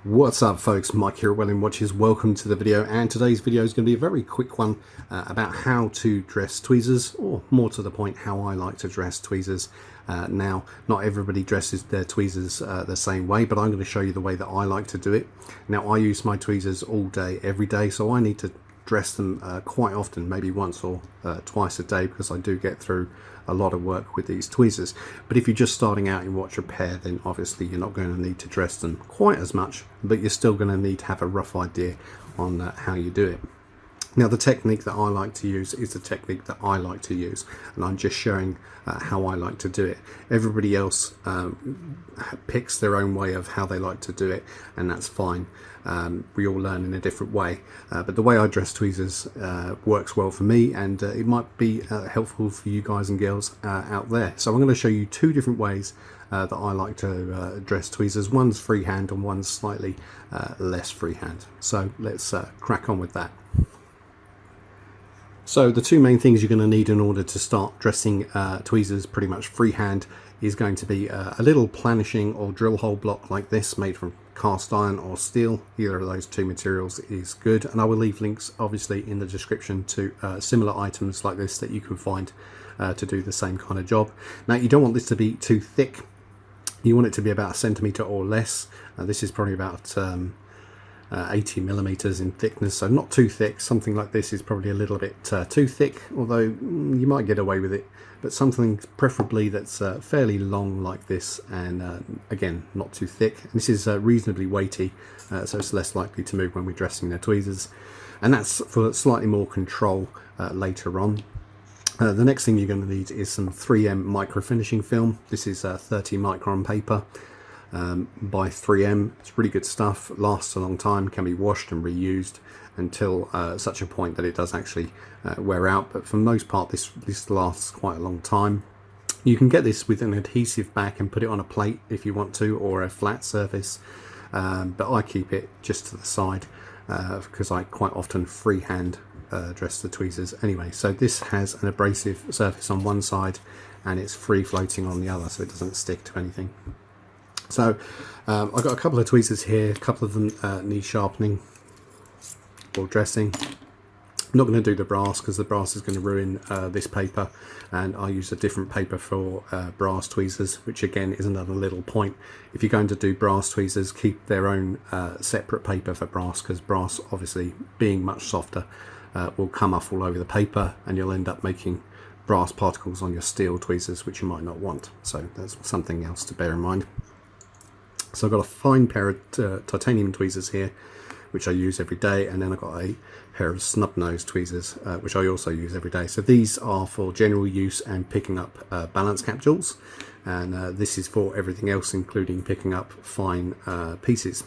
What's up folks, Mike here at Watches. Welcome to the video, and today's video is going to be a very quick one about how to dress tweezers, or more to the point, how I like to dress tweezers. Now, not everybody dresses their tweezers the same way, but I'm going to show you the way that I like to do it. Now, I use my tweezers all day, every day, so I need to dress them quite often, maybe once or twice a day, because I do get through a lot of work with these tweezers. But if you're just starting out in watch repair, then obviously you're not going to need to dress them quite as much, but you're still going to need to have a rough idea on how you do it. Now, the technique that I like to use is the technique that I like to use, and I'm just showing how I like to do it. Everybody else picks their own way of how they like to do it, and that's fine. We all learn in a different way, but the way I dress tweezers works well for me, and it might be helpful for you guys and girls out there. So I'm going to show you two different ways that I like to dress tweezers. One's freehand and one's slightly less freehand. So let's crack on with that. So the two main things you're going to need in order to start dressing tweezers pretty much freehand is going to be a little planishing or drill hole block like this, made from cast iron or steel. Either of those two materials is good, and I will leave links obviously in the description to similar items like this that you can find to do the same kind of job. Now, you don't want this to be too thick. You want it to be about 1 centimetre or less. This is probably about 80 millimeters in thickness, so not too thick. Something like this is probably a little bit too thick, although you might get away with it, but something preferably that's fairly long like this, and again, not too thick. And this is reasonably weighty, so it's less likely to move when we're dressing the tweezers, and that's for slightly more control later on. The next thing you're going to need is some 3M micro finishing film. This is 30 micron paper by 3M. It's really good stuff, lasts a long time, can be washed and reused until such a point that it does actually wear out, but for the most part this lasts quite a long time. You can get this with an adhesive back and put it on a plate if you want to, or a flat surface, but I keep it just to the side because I quite often freehand dress the tweezers anyway. So this has an abrasive surface on one side and it's free floating on the other, so it doesn't stick to anything. So I've got a couple of tweezers here, a couple of them need sharpening or dressing. I'm not going to do the brass because the brass is going to ruin this paper, and I use a different paper for brass tweezers, which again is another little point. If you're going to do brass tweezers, keep their own separate paper for brass, because brass, obviously being much softer, will come off all over the paper and you'll end up making brass particles on your steel tweezers, which you might not want. So that's something else to bear in mind. So I've got a fine pair of titanium tweezers here, which I use every day, and then I've got a pair of snub nose tweezers, which I also use every day. So these are for general use and picking up balance capsules, and this is for everything else, including picking up fine pieces.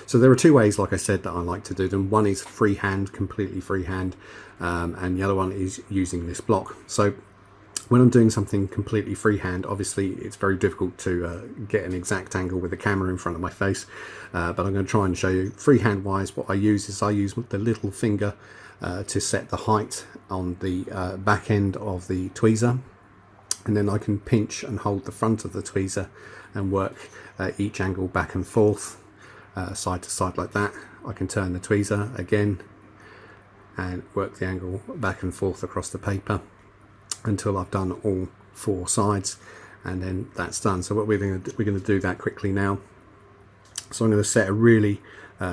So there are two ways, like I said, that I like to do them. One is freehand, completely freehand, and the other one is using this block. So when I'm doing something completely freehand, obviously it's very difficult to get an exact angle with the camera in front of my face, but I'm going to try and show you. Freehand wise, what I use is I use the little finger to set the height on the back end of the tweezer, and then I can pinch and hold the front of the tweezer and work each angle back and forth, side to side like that. I can turn the tweezer again and work the angle back and forth across the paper until I've done all four sides, and then that's done. So what we're going to do that quickly now. So I'm going to set a really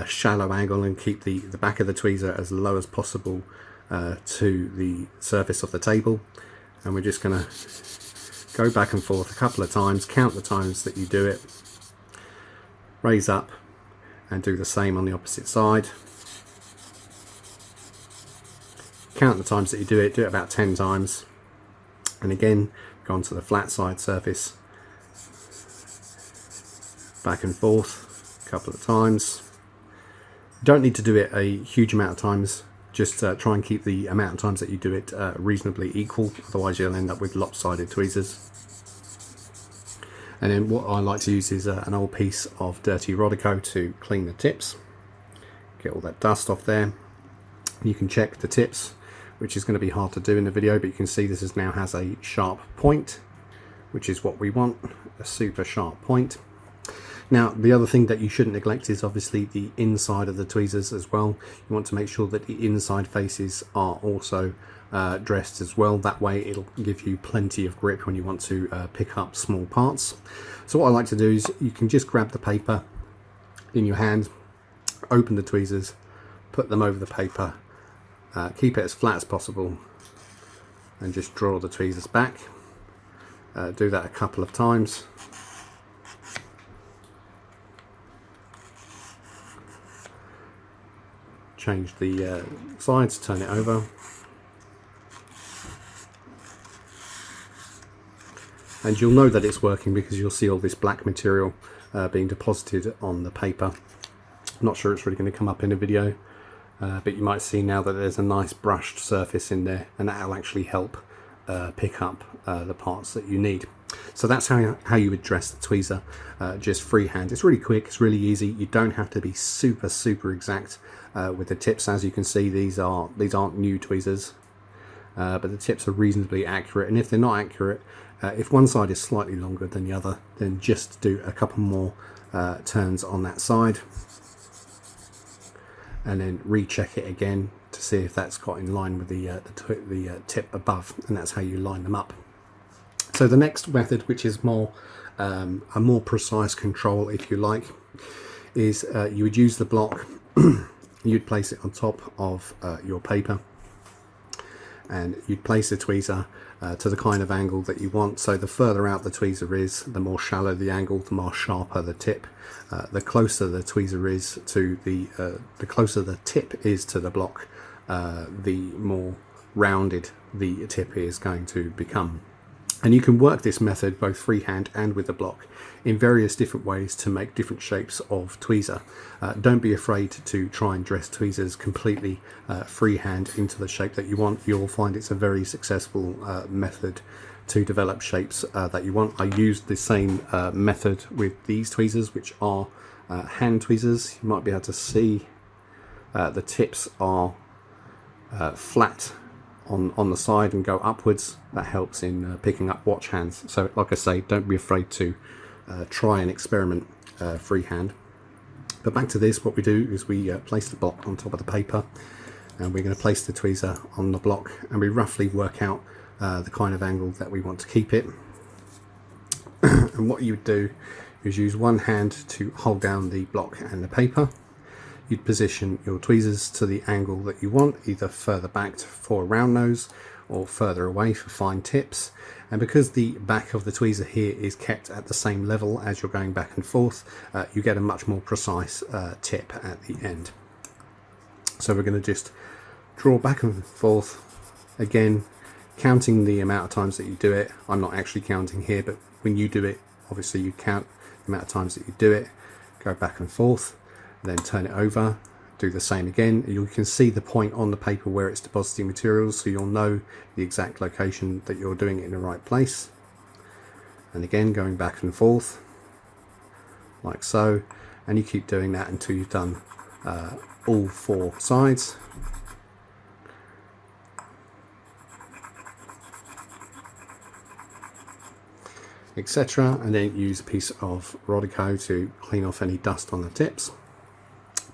shallow angle and keep the back of the tweezer as low as possible to the surface of the table, and we're just going to go back and forth a couple of times, count the times that you do it, raise up and do the same on the opposite side, count the times that you do it about 10 times, and again go onto the flat side surface, back and forth a couple of times. You don't need to do it a huge amount of times, just try and keep the amount of times that you do it reasonably equal, otherwise you'll end up with lopsided tweezers. And then what I like to use is an old piece of dirty Rodico to clean the tips, get all that dust off there. You can check the tips, which is going to be hard to do in the video, but you can see this now has a sharp point, which is what we want, a super sharp point. Now, the other thing that you shouldn't neglect is obviously the inside of the tweezers as well. You want to make sure that the inside faces are also dressed as well. That way it'll give you plenty of grip when you want to pick up small parts. So what I like to do is you can just grab the paper in your hand, open the tweezers, put them over the paper, keep it as flat as possible, and just draw the tweezers back. Do that a couple of times. Change the sides, turn it over. And you'll know that it's working because you'll see all this black material being deposited on the paper. I'm not sure it's really going to come up in a video, but you might see now that there's a nice brushed surface in there, and that'll actually help pick up the parts that you need. So that's how you would dress the tweezer, just freehand. It's really quick, it's really easy. You don't have to be super exact with the tips. As you can see, these aren't new tweezers, but the tips are reasonably accurate. And if they're not accurate, if one side is slightly longer than the other, then just do a couple more turns on that side, and then recheck it again to see if that's got in line with the tip above, and that's how you line them up. So the next method, which is more a more precise control, if you like, is you would use the block. You'd place it on top of your paper, and you'd place the tweezer to the kind of angle that you want. So the further out the tweezer is, the more shallow the angle, the more sharper the tip. The closer the tweezer is to the closer the tip is to the block, the more rounded the tip is going to become. And you can work this method both freehand and with the block in various different ways to make different shapes of tweezer. Don't be afraid to try and dress tweezers completely freehand into the shape that you want. You'll find it's a very successful method to develop shapes that you want. I used the same method with these tweezers, which are hand tweezers. You might be able to see the tips are flat on the side and go upwards. That helps in picking up watch hands. So like I say, don't be afraid to try and experiment freehand. But back to this, what we do is we place the block on top of the paper, and we're going to place the tweezer on the block, and we roughly work out the kind of angle that we want to keep it. And what you would do is use one hand to hold down the block and the paper. You'd position your tweezers to the angle that you want, either further back for a round nose or further away for fine tips. And because the back of the tweezer here is kept at the same level as you're going back and forth, you get a much more precise tip at the end. So we're going to just draw back and forth, again counting the amount of times that you do it. I'm not actually counting here, but when you do it, obviously you count the amount of times that you do it. Go back and forth, then turn it over, do the same again. You can see the point on the paper where it's depositing materials, so you'll know the exact location that you're doing it in the right place. And again, going back and forth like so, and you keep doing that until you've done all four sides. Etc. And then use a piece of Rodico to clean off any dust on the tips.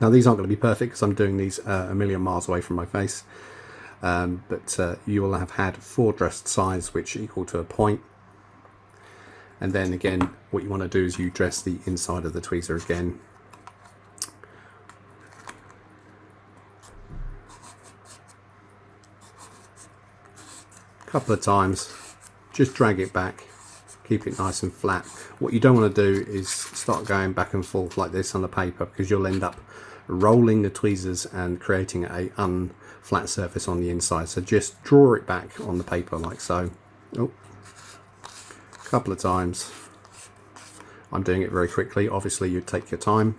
Now these aren't going to be perfect because I'm doing these a million miles away from my face, but you will have had 4 dressed sides which equal to a point. And then again, what you want to do is you dress the inside of the tweezer again. A couple of times, just drag it back, keep it nice and flat. What you don't want to do is start going back and forth like this on the paper, because you'll end up rolling the tweezers and creating a unflat surface on the inside. So just draw it back on the paper like so. Oh, a couple of times. I'm doing it very quickly. Obviously you'd take your time,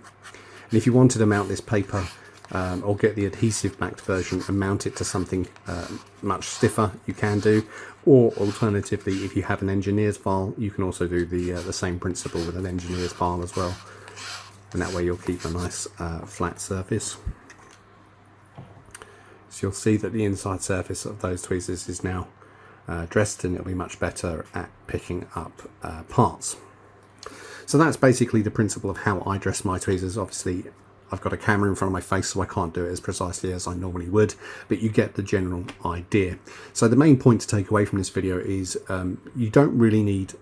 and if you wanted to mount this paper or get the adhesive backed version and mount it to something much stiffer, you can do. Or alternatively, if you have an engineer's file, you can also do the same principle with an engineer's file as well, and that way you'll keep a nice flat surface. So you'll see that the inside surface of those tweezers is now dressed, and it'll be much better at picking up parts. So that's basically the principle of how I dress my tweezers. Obviously, I've got a camera in front of my face, so I can't do it as precisely as I normally would, but you get the general idea. So the main point to take away from this video is you don't really need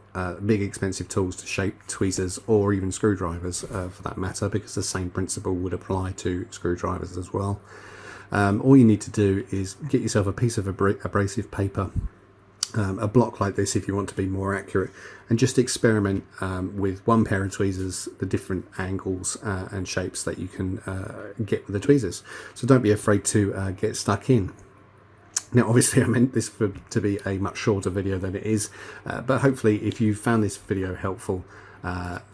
big expensive tools to shape tweezers, or even screwdrivers for that matter, because the same principle would apply to screwdrivers as well. All you need to do is get yourself a piece of abrasive paper, a block like this if you want to be more accurate, and just experiment with one pair of tweezers, the different angles and shapes that you can get with the tweezers. So don't be afraid to get stuck in. Now obviously I meant this to be a much shorter video than it is, but hopefully if you found this video helpful,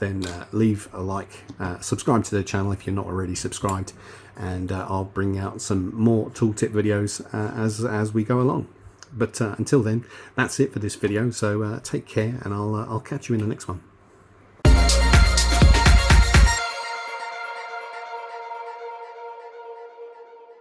then leave a like, subscribe to the channel if you're not already subscribed, and I'll bring out some more tooltip videos as we go along. But until then, that's it for this video, so take care, and I'll catch you in the next one.